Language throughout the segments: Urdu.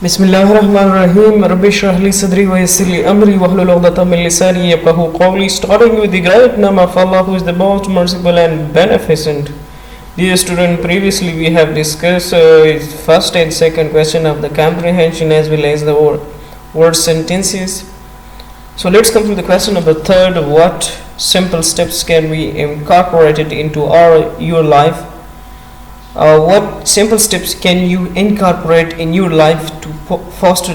بسم الله الرحمن الرحيم رب اشرح لي صدري ويسر لي أمري واحلل عقدة من لساني يفقهوا قولي. Starting with the great name of Allah, who is the most merciful and beneficent. Dear student, previously we have discussed first and second question of the comprehension as well as the word sentences. So let's come to the question number third. What simple steps can we incorporate it into your life? What simple steps can you incorporate in your life to foster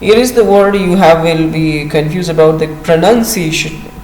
Here is the word you have will be confused about the pronunciation.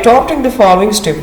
adopting the following step,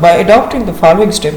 by adopting the following step,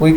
we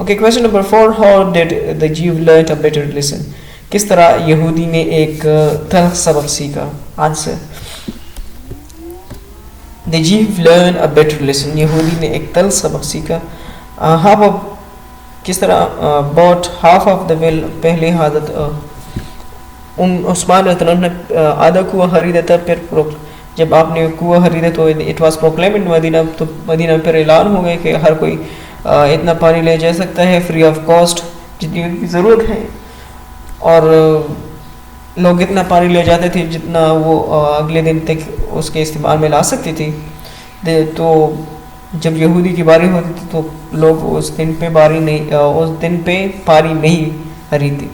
Okay, question number 4. How did the Jew learn a better lesson? کس طرح یہودی نے ایک تلخ سبق سیکھا؟ Answer. The Jew learn a better lesson. یہودی نے ایک تلخ سبق سیکھا. Half of کس طرح bought half of the will. پہلے حضرت عثمان رضی اللہ عنہ نے آدھا کنواں خریدا تھا. پھر جب آپ نے کنواں خریدا تو it was proclaimed in مدینہ, تو مدینہ میں پھر اعلان ہو گئے کہ ہر کوئی اتنا پانی لے جا سکتا ہے فری آف کاسٹ جتنی ان کی ضرورت ہے, اور لوگ اتنا پانی لے جاتے تھے جتنا وہ اگلے دن تک اس کے استعمال میں لا سکتے تھے. تو جب یہودی کی باری ہوتی تھی تو لوگ اس دن پہ پانی نہیں خریدتے.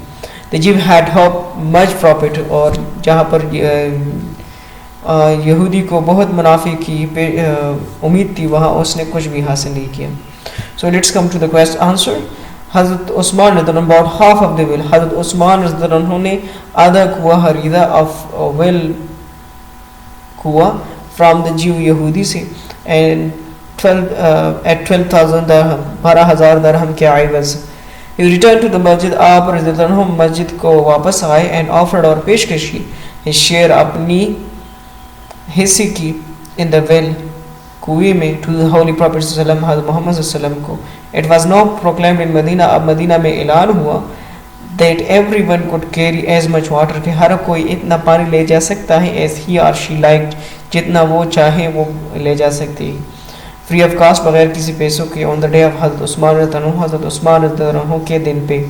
The Jew had hoped much profit, اور جہاں پر یہودی کو بہت منافع کی امید تھی وہاں اس نے کچھ بھی حاصل نہیں کیا. So let's come to the question answer. حضرت عثمان رضی اللہ عنہ bought half of the will. حضرت عثمان رضی اللہ عنہ نے آدھا کنواں خریدا of well کنواں from the Jew یہودی سے, and at 12,000 درہم 12,000 درہم کے عوض. He returned to the masjid. آپ رضی اللہ عنہ مسجد کو واپس آئے and offered اور پیشکش کی his share اپنی حصے کی in the well کنویں میں to the holy prophet صلی اللہ علیہ وسلم حضرت محمد صلی اللہ علیہ وسلم کو. It was now proclaimed in مدینہ, اب مدینہ میں اعلان ہوا that everyone could carry as much water, کہ ہر کوئی اتنا پانی لے جا سکتا ہے as he or she liked, جتنا وہ چاہے وہ لے جا سکتے ہیں free of cost, بغیر کسی پیسوں کے. On the day of حضرت عثمان رضی اللہ عنہ, حضرت عثمان رضی اللہ عنہ کے دن پہ.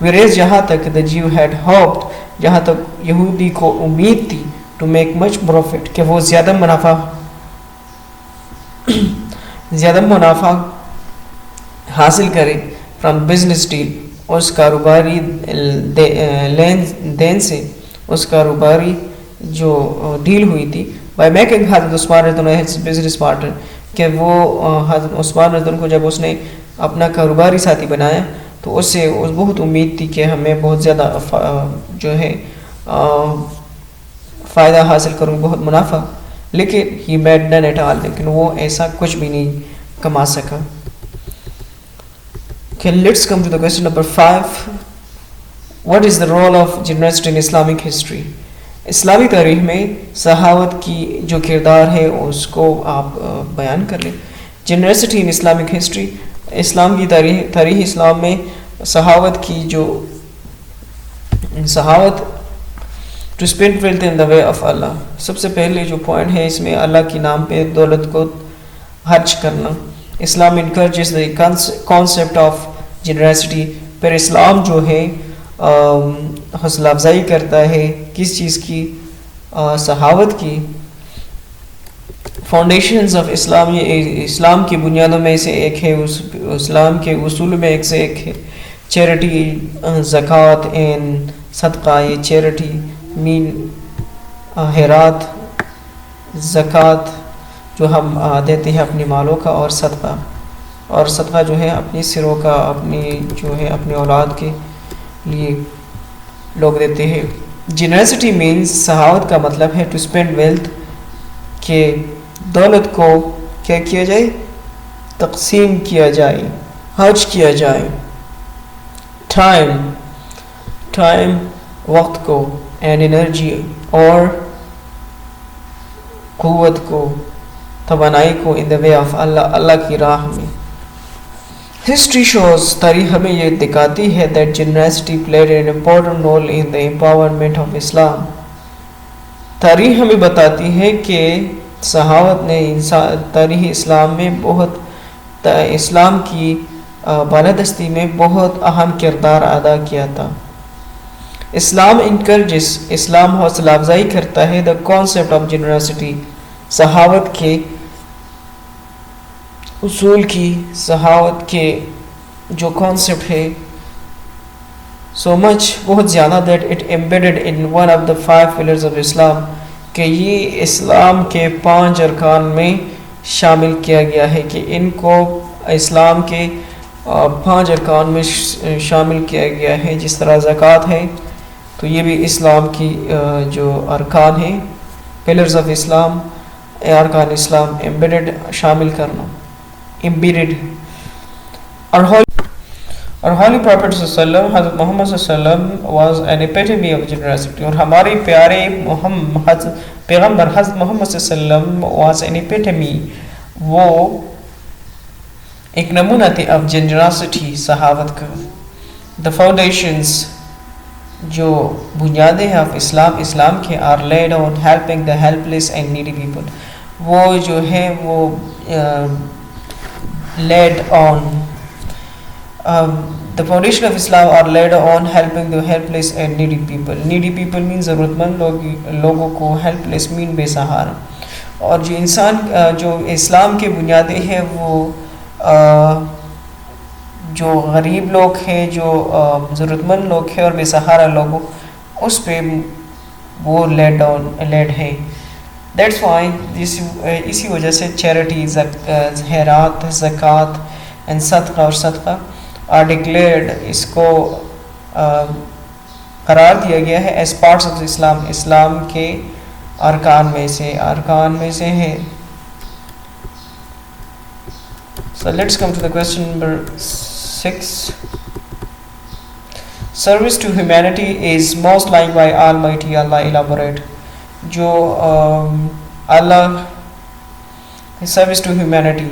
whereas جہاں تک the Jew had hoped, جہاں تک یہودی کو امید تھی to make much profit, کہ وہ زیادہ منافع حاصل کرے from business deal, اس کاروباری لین دین سے, اس کاروباری جو ڈیل ہوئی تھی by making حضرت عثمان رضی اللہ عنہ his business partner, کہ وہ حضرت عثمان رضی اللہ عنہ کو جب اس نے اپنا کاروباری ساتھی بنایا تو اس سے بہت امید تھی کہ ہمیں بہت زیادہ جو ہے فائدہ حاصل کروں, بہت منافع. لیکن he made none at all, لیکن وہ ایسا کچھ بھی نہیں کما سکا. Okay, let's come to the question number 5. What is the role of generosity in Islamic history? اسلامی تاریخ میں سخاوت کی جو کردار ہے اس کو آپ بیان کر لیں. Generosity in Islamic history, اسلام کی تاریخ اسلام میں سخاوت کی جو سخاوت to spend wealth in the way of Allah. سب سے پہلے جو پوائنٹ ہے اس میں اللہ کے نام پہ دولت کو خرچ کرنا. اسلام encourages the concept of generosity. پھر اسلام جو ہے حوصلہ افزائی کرتا ہے کس چیز کی؟ سخاوت کی. فاؤنڈیشنز آف اسلام, یہ اسلام کی بنیادوں میں سے ایک ہے, اسلام کے اصول میں ایک سے ایک ہے چیریٹی, زکوٰۃ اینڈ صدقہ. یہ چیریٹی مین خیرات, زکوٰۃ جو ہم دیتے ہیں اپنی مالوں کا, اور صدقہ جو ہے اپنی سروں کا, اپنی جو ہے اپنے اولاد کے لیے لوگ دیتے ہیں. جنرسٹی مینز, سخاوت کا مطلب ہے ٹو اسپینڈ ویلتھ, کہ دولت کو کیا کیا جائے؟ تقسیم کیا جائے, خرچ کیا جائے. ٹائم وقت کو, اینڈ انرجی اور قوت کو, توانائی کو, ان دا وے آف اللہ, اللہ کی راہ میں. ہسٹری شوز, تاریخ ہمیں یہ دکھاتی ہے that generosity played an important role in the empowerment of Islam. تاریخ ہمیں بتاتی ہے کہ سخاوت نے تاریخ اسلام میں اسلام کی بالادستی میں بہت اہم کردار ادا کیا تھا. اسلام encourages, اسلام حوصلہ افزائی کرتا ہے the concept of generosity, سخاوت کے اصول کی, سخاوت کے جو کانسیپٹ ہے so much, بہت زیادہ that it embedded in one of the 5 pillars of Islam, کہ یہ اسلام کے 5 ارکان میں شامل کیا گیا ہے, کہ ان کو اسلام کے 5 ارکان میں شامل کیا گیا ہے. جس طرح زکوٰۃ ہے تو یہ بھی اسلام کی جو ارکان ہیں, پلرز آف اسلام, ارکان اسلام, embedded شامل کرنا, embedded. اور Holy Prophet صلی اللہ علیہ وسلم حضرت محمد صلی اللہ علیہ وسلم was an epitome of generosity. اور ہمارے پیارے پیغمبر حضرت محمد صلی اللہ علیہ وسلم was an epitome, وہ ایک نمونہ تھے of generosity صحابت کا. The foundations جو بنیادیں ہیں اسلام کے are laid on helping the helpless and needy people. وہ جو ہے وہ laid on the foundation of Islam are laid on helping the helpless and needy people. Needy people means ضرورت مند لوگوں کو, helpless mean بے سہارا. اور جو انسان جو اسلام کے بنیادیں ہیں وہ جو غریب لوگ ہیں, جو ضرورت مند لوگ ہیں اور بے سہارا لوگوں, اس پہ وہ لیڈ ہے. That's why اسی وجہ سے چیریٹی, خیرات, زکوٰۃ and صدقہ اور صدقہ are declared, اس کو قرار دیا گیا ہے as parts of Islam, اسلام کے ارکان میں سے ہے. So let's come to the question number 6. Service to humanity is most liked by Almighty Allah. Elaborate. جو اللہ service to humanity,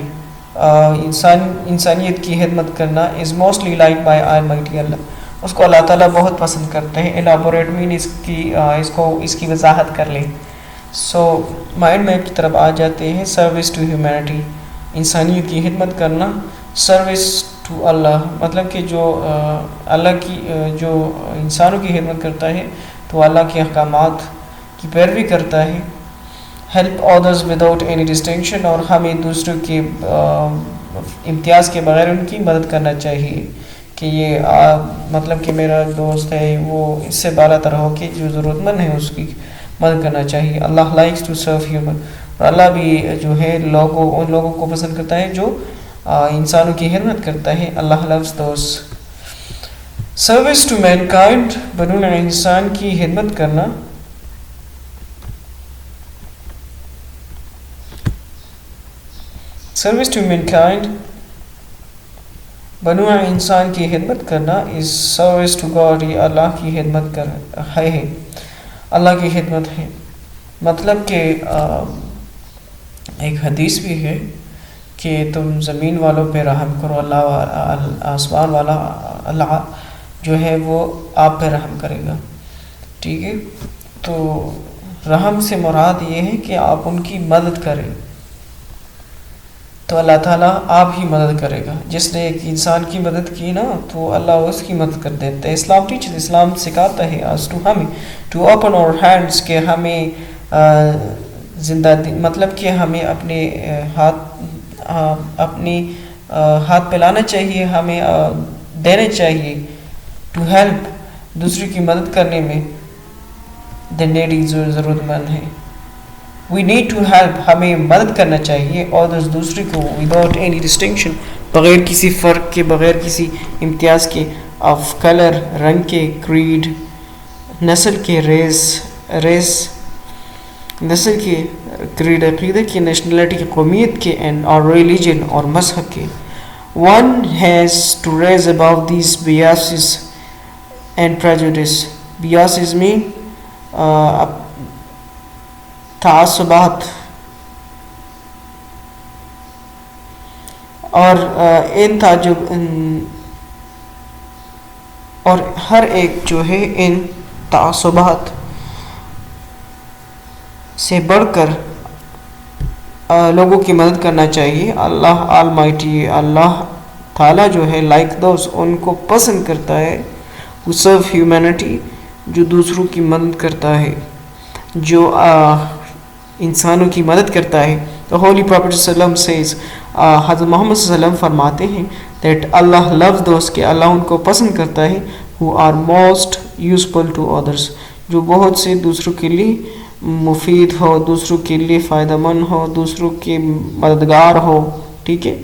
انسانیت کی خدمت کرنا is mostly liked by Almighty Allah, اس کو اللہ تعالیٰ بہت پسند کرتے ہیں. Elaborate mean اس کی وضاحت کر لیں. So مائنڈ میپ کی طرف آ جاتے ہیں. service to humanity, انسانیت کی خدمت کرنا. service to Allah مطلب کہ جو اللہ کی جو انسانوں کی خدمت کرتا ہے تو اللہ کے احکامات کی پیروی کرتا ہے. help others without any distinction, اور ہمیں دوسروں کے امتیاز کے بغیر ان کی مدد کرنا چاہیے کہ یہ مطلب کہ میرا دوست ہے وہ اس سے بالا تر ہو کہ جو ضرورت مند ہے اس کی مدد کرنا چاہیے. اللہ likes to serve human, اور اللہ بھی جو ہے ان لوگوں کو پسند کرتا ہے جو انسانوں کی خدمت کرتا ہے. اللہ loves those. service to mankind, بنون انسان کی خدمت کرنا. service to mankind, بنو انسان کی خدمت کرنا is service to God, یہ اللہ کی خدمت ہے, اللہ کی خدمت ہے. مطلب کہ ایک حدیث بھی ہے کہ تم زمین والوں پہ رحم کرو, اللہ آسمان والا اللہ جو ہے وہ آپ پہ رحم کرے گا. ٹھیک ہے, تو رحم سے مراد یہ ہے کہ آپ ان کی مدد کریں, تو اللہ تعالیٰ آپ ہی مدد کرے گا. جس نے ایک انسان کی مدد کی نا تو اللہ اس کی مدد کر دیتا ہے. اسلام سکھاتا ہے ہمیں ٹو اوپن اور ہینڈس, کہ ہمیں زندہ مطلب کہ ہمیں اپنے ہاتھ پھیلانا چاہیے, ہمیں دینا چاہیے. ٹو ہیلپ, دوسرے کی مدد کرنے میں. the needy, جو ضرورت مند ہے. we need to help, ہمیں مدد کرنا چاہیے others, دوسرے کو, without any distinction, بغیر کسی فرق کے, بغیر کسی امتیاز کے, of color, رنگ کے, creed, نسل کے, ریس نسل کے, creed عقیدہ کے, nationality کی, قومیت کے, and or religion اور مذہب کے. one has to raise above these biases and prejudice. biases mean تعصبات, اور ان تعجب اور ہر ایک جو ہے ان تعصبات سے بڑھ کر لوگوں کی مدد کرنا چاہیے. اللہ آلمائٹی, اللہ تعالیٰ جو ہے like those, ان کو پسند کرتا ہے, who serve humanity, جو دوسروں کی مدد کرتا ہے, جو انسانوں کی مدد کرتا ہے. The Holy Prophet صلی اللہ علیہ وسلم says, حضرت محمد صلی اللہ علیہ وسلم فرماتے ہیں that Allah loves those, کہ اللہ ان کو پسند کرتا ہے, who are most useful to others, جو بہت سے دوسروں کے لیے مفید ہو, دوسروں کے لیے فائدہ مند ہو, دوسروں کے مددگار ہو. ٹھیک ہے,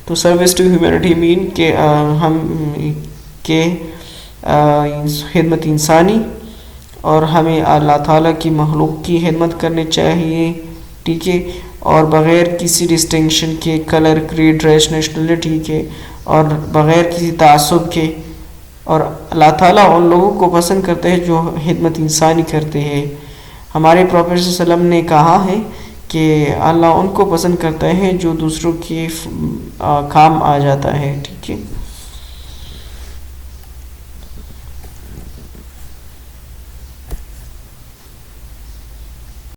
تو سروس ٹو ہیومینٹی مین کہ ہم کے خدمت انسانی, اور ہمیں اللہ تعالیٰ کی مخلوق کی خدمت کرنی چاہیے. ٹھیک ہے, اور بغیر کسی ڈسٹنکشن کے, کلر, کریڈ, ریس, نیشنلٹی کے, اور بغیر کسی تعصب کے، اور اللہ تعالیٰ ان لوگوں کو پسند کرتے ہیں جو خدمت انسانی کرتے ہیں۔ ہمارے پروفیٹ صلی اللہ علیہ وسلم نے کہا ہے کہ اللہ ان کو پسند کرتا ہے جو دوسروں کے کام آ جاتا ہے۔ ٹھیک ہے۔